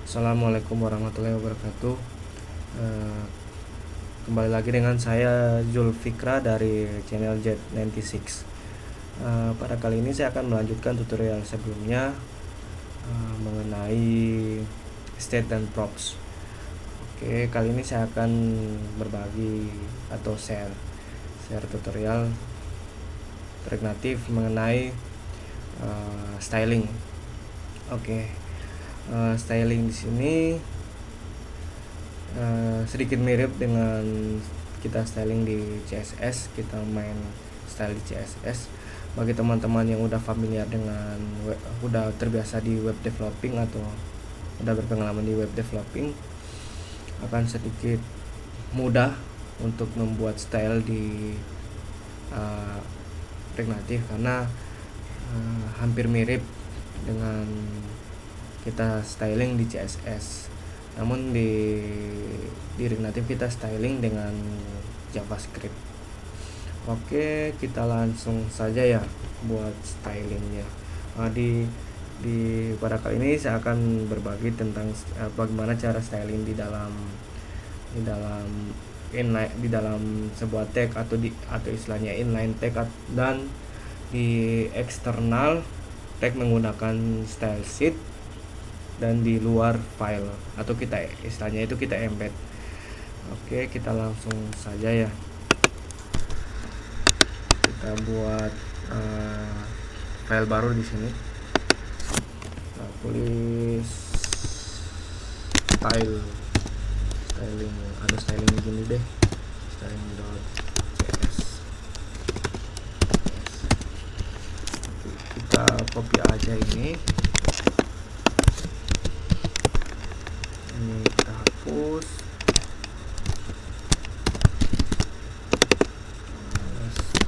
Assalamualaikum warahmatullahi wabarakatuh. Eh, Kembali lagi dengan saya Zulfikra dari channel Z96. Pada kali ini saya akan melanjutkan tutorial sebelumnya mengenai state dan props. Oke, kali ini saya akan berbagi atau share tutorial trik natif mengenai styling. Oke. Styling di sini sedikit mirip dengan kita styling di CSS. Kita main style di CSS. Bagi teman-teman yang udah familiar dengan udah terbiasa di web developing atau udah berpengalaman di web developing, akan sedikit mudah untuk membuat style di React Native karena hampir mirip dengan kita styling di CSS. Namun di React Native kita styling dengan JavaScript. Oke, kita langsung saja ya buat stylingnya. Pada kali ini saya akan berbagi tentang bagaimana cara styling di dalam sebuah tag atau istilahnya inline tag, dan di eksternal tag menggunakan style sheet, dan di luar file atau kita istilahnya itu kita embed. Oke, kita langsung saja ya. Kita buat file baru di sini. Kita tulis styling ada styling gini deh, styling.cs. Kita copy aja ini kita hapus.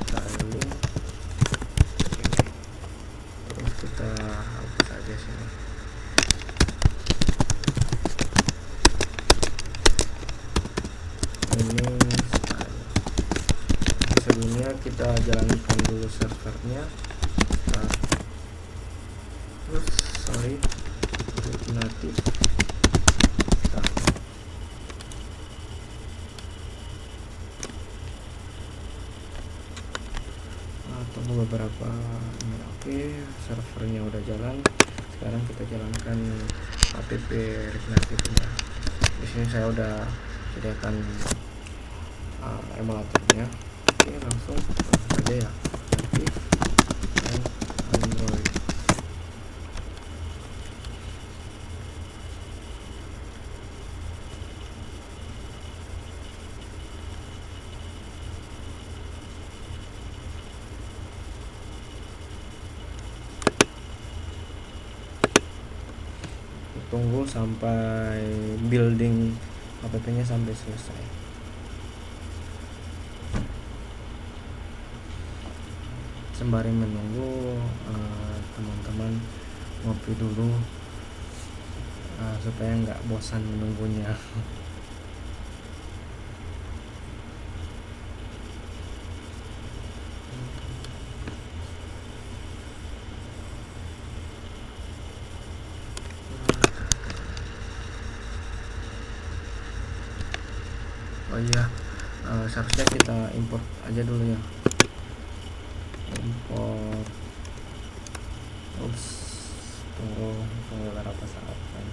Styling. Terus kita hapus aja sini. Ini style. Sebelumnya kita jalankan dulu servernya. Terus natif. Tunggu beberapa menit. Oke, servernya udah jalan. Sekarang kita jalankan app React Native-nya. Di sini saya udah sediakan emulatornya. Oke, langsung saja ya. Native dan Android. Tunggu sampai building app-nya sampai selesai. Sembari menunggu, teman-teman ngopi dulu supaya nggak bosan menunggunya. Oh iya, seharusnya kita import aja dulu ya. Import. Tunggu beberapa saat kan.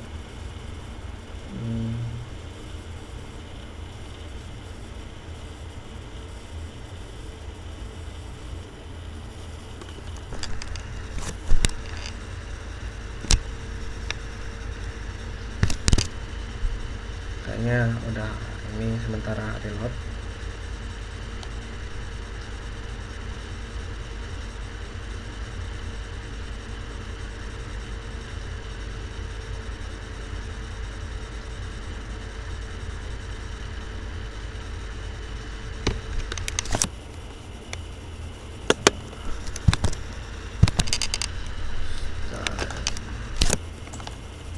Kayaknya udah ini sementara reload.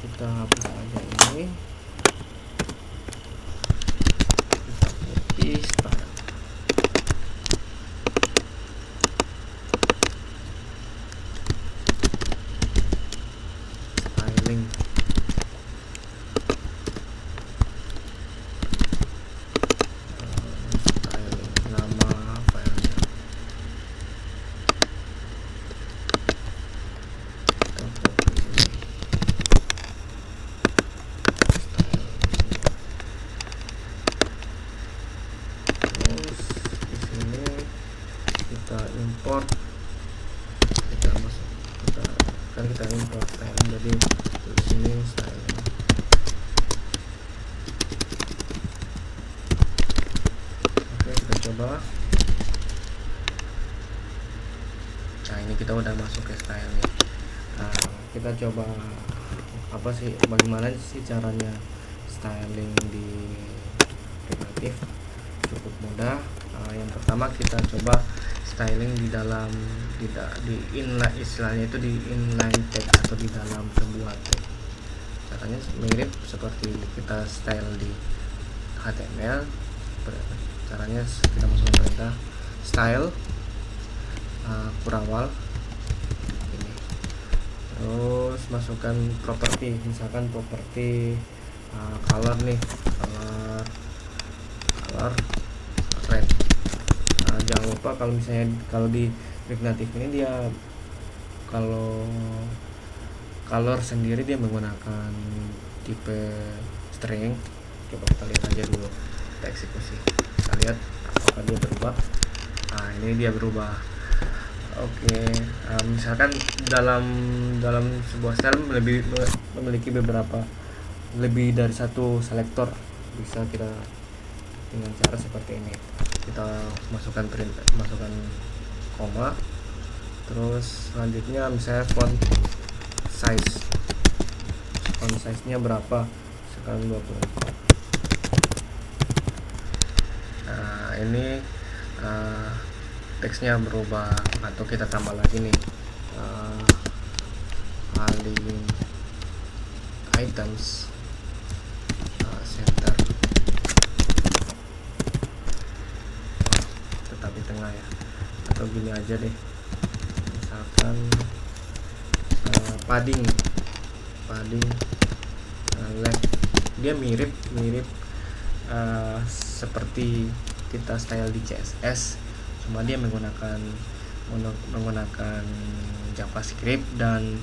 Kita hapus aja ini. Styling. coba. Nah, ini kita udah masuk ke style nih. Nah, kita coba bagaimana sih caranya styling di Regnative. Cukup mudah. Yang pertama kita coba styling di dalam di inline, istilahnya itu di inline tag atau di dalam sebuah tag. Caranya mirip seperti kita style di HTML. Caranya kita masukkan perintah style kurawal ini, terus masukkan properti, misalkan properti color nih, color red. Jangan lupa kalau misalnya kalau di Regnative ini dia kalau color sendiri dia menggunakan tipe string. Coba kita lihat aja dulu kita eksekusi, kita lihat apakah dia berubah. Nah, ini dia berubah. Oke, misalkan dalam sebuah style memiliki lebih dari satu selektor, bisa kita dengan cara seperti ini. Kita masukkan koma, terus selanjutnya misalnya font size nya berapa, sekarang 24. Nah, ini teksnya berubah, atau kita tambah lagi nih align items center, tetap di tengah ya, atau gini aja deh, misalkan padding left. Dia mirip seperti kita style di CSS, cuma dia menggunakan JavaScript. Dan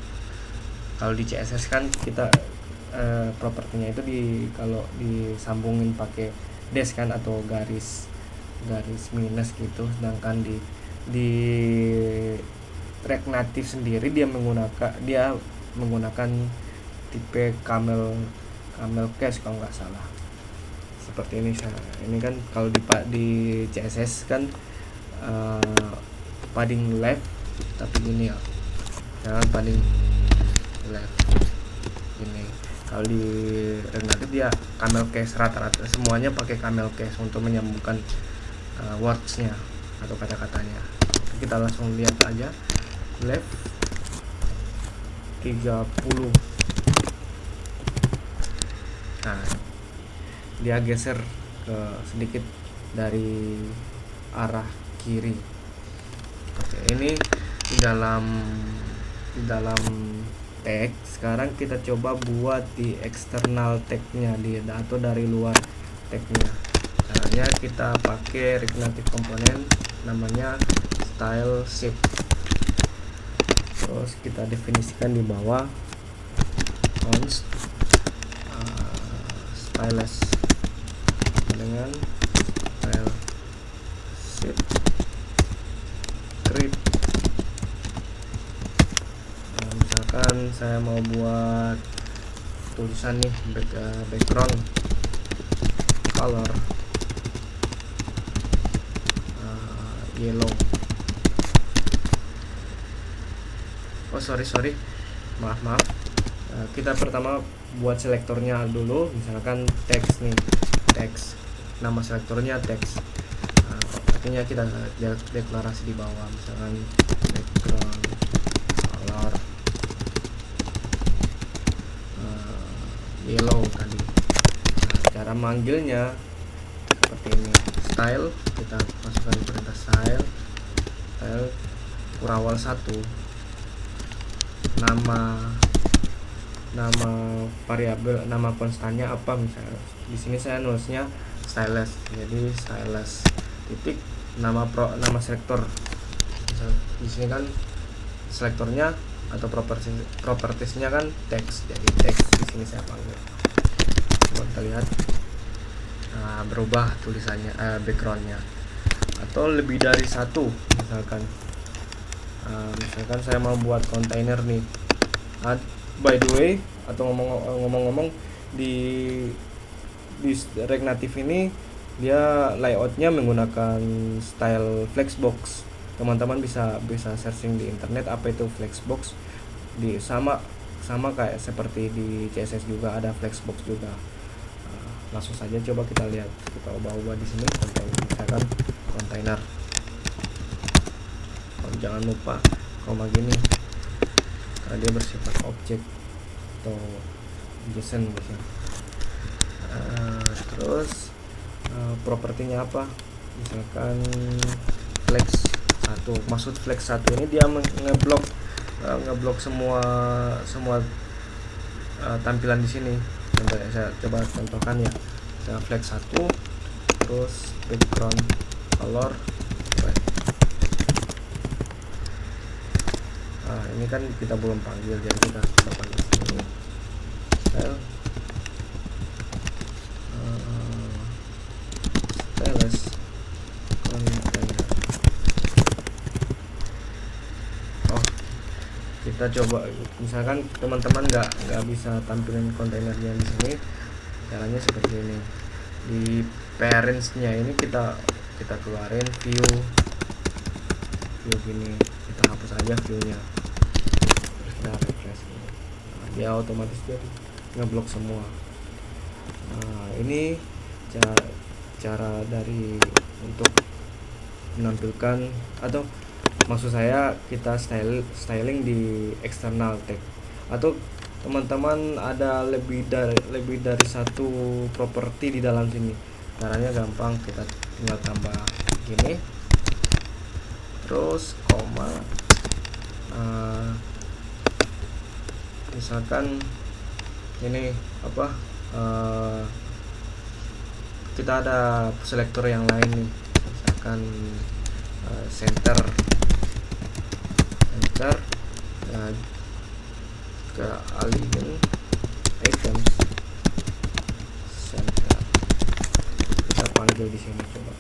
kalau di CSS kan kita propertinya itu kalau disambungin pakai dash kan, atau garis minus gitu. Sedangkan di Regnative sendiri dia menggunakan tipe camel case kalau nggak salah, seperti ini. Ini kan kalau di CSS kan padding left, tapi gini ya, jangan padding left ini. Kalau di Regnative dia camel case, rata-rata semuanya pakai camel case untuk menyambungkan words-nya atau kata-katanya. Kita langsung lihat aja, left 30. Nah, dia geser sedikit dari arah kiri. Oke, ini di dalam tag. Sekarang kita coba buat di eksternal tagnya atau dari luar tagnya. Caranya kita pakai Regnative component namanya style shape. Terus kita definisikan di bawah const stylus dengan style shape create. Misalkan saya mau buat tulisan nih, background color yellow. Sorry, maaf. Kita pertama buat selektornya dulu, misalkan teks nih, nama selektornya teks. Artinya kita deklarasi di bawah, misalkan background color yellow tadi. Cara manggilnya seperti ini, style, kita masukkan di perintah style kurawal 1, nama variabel, nama konstannya apa, misalnya di sini saya nulisnya stylus, jadi stylus titik nama selektor. Misal di sini kan selektornya atau propertiesnya kan teks, jadi teks di sini saya panggil. Coba kita lihat, berubah tulisannya, backgroundnya, atau lebih dari satu. Misalkan saya mau buat kontainer nih. By the way, atau ngomong-ngomong, di Regnative ini Dia layoutnya menggunakan style flexbox. Teman-teman bisa searching di internet apa itu flexbox. Di sama kayak seperti di CSS juga ada flexbox juga. Langsung saja coba kita lihat, kita ubah-ubah di sini misalkan kontainer. Jangan lupa koma gini karena dia bersifat objek atau JSON biasanya. Terus propertinya apa, misalkan flex 1. Maksud flex 1 ini dia ngeblok semua tampilan di sini. Saya coba contohkan ya. Saya flex 1, terus background color red. Ini kan kita belum panggil, jadi kita coba panggil sini style stylus container. Kita coba, misalkan teman-teman nggak bisa tampilin kontainernya di sini, caranya seperti ini. Di parentsnya ini kita keluarin view gini, kita hapus aja viewnya, terus kita refresh ini. Dia otomatis dia ngeblok semua. Ini cara dari untuk menampilkan, atau maksud saya kita styling di external tag, atau teman-teman ada lebih dari satu properti di dalam sini. Caranya gampang, kita tinggal tambah gini, terus koma, misalkan ini apa, kita ada selektor yang lain nih, misalkan center ke align items center, kita panggil di sini coba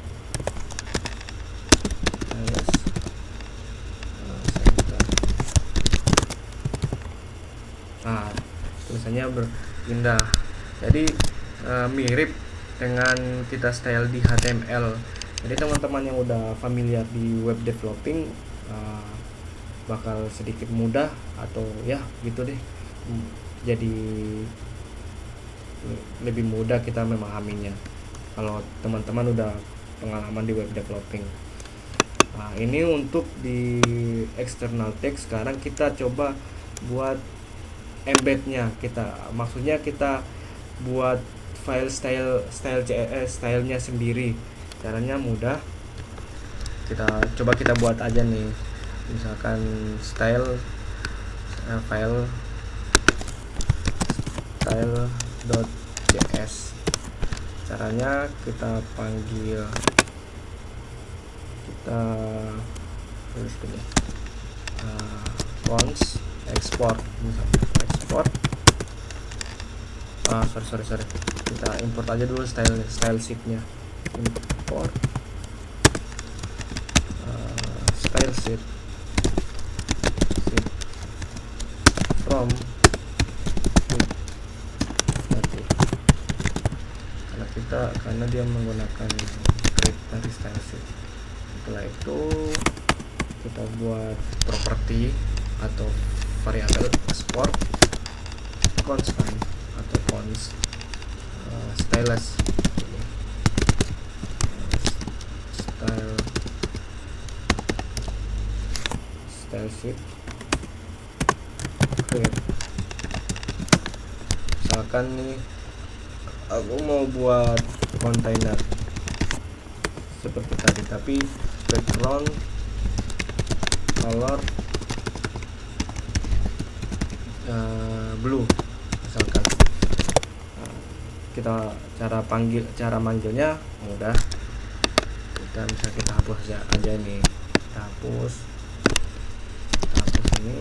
center. Tulisannya berpindah, jadi mirip dengan kita style di HTML. Jadi teman-teman yang udah familiar di web developing bakal sedikit mudah, atau ya gitu deh, jadi lebih mudah kita memahaminya kalau teman-teman udah pengalaman di web developing. Ini untuk di external text. Sekarang kita coba buat embednya, maksudnya kita buat file stylenya sendiri. Caranya mudah, kita buat aja nih, misalkan file style.js. Caranya kita panggil, kita tulis gini, cons export, misalnya export, sorry, kita import aja dulu style sheet-nya. Import style sheet from karena dia menggunakan create dari style sheet. Setelah itu kita buat property atau variabel export constant atau cons stylus style sheet create. Misalkan nih aku mau buat kontainer seperti tadi, tapi background color blue misalkan. Cara manggilnya mudah, kita hapus aja ini, kita hapus ini,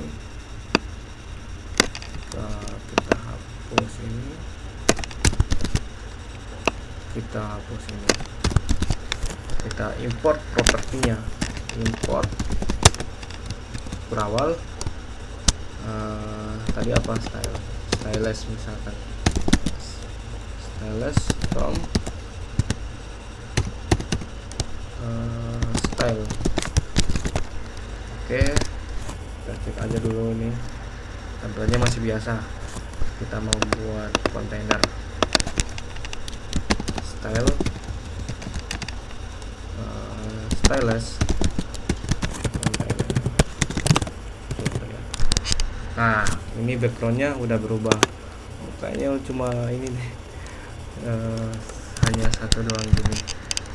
kita hapus ini, kita import propertinya, import berawal tadi apa, stylus misalkan, stylus from style. Oke, kita cek aja dulu ini tampilannya masih biasa. Kita mau buat kontainer style, styleless container. Nah, ini backgroundnya udah berubah. Kayaknya cuma ini deh, hanya satu doang gini.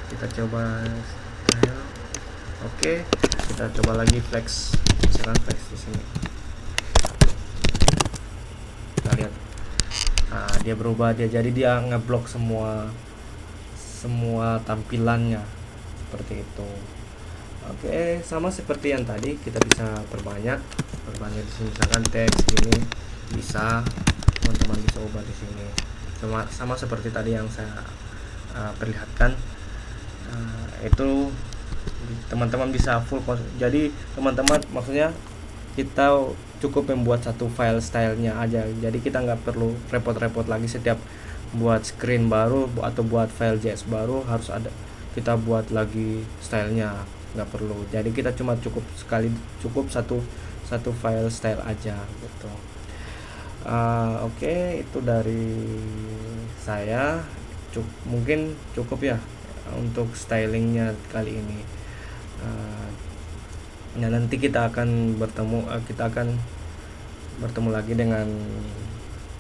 Kita coba style. Oke, kita coba lagi flex, misalkan flex di sini. Kita lihat, nah dia berubah, jadi dia ngeblok semua tampilannya seperti itu. Oke, sama seperti yang tadi, kita bisa perbanyak di sini, misalkan teks gini bisa, teman-teman bisa ubah di sini. Sama seperti tadi yang saya perlihatkan. Itu teman-teman bisa full. Jadi teman-teman, maksudnya kita cukup membuat satu file stylenya aja, jadi kita nggak perlu repot-repot lagi setiap buat screen baru atau buat file JS baru harus ada kita buat lagi stylenya, nggak perlu. Jadi kita cukup satu file style aja gitu. Oke, itu dari saya. Mungkin cukup ya untuk stylingnya kali ini. Nah, nanti kita akan bertemu lagi dengan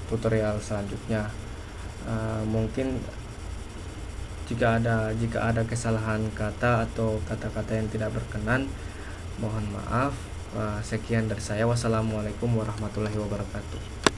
tutorial selanjutnya. Mungkin jika ada kesalahan kata atau kata-kata yang tidak berkenan, mohon maaf. Sekian dari saya. Wassalamualaikum warahmatullahi wabarakatuh.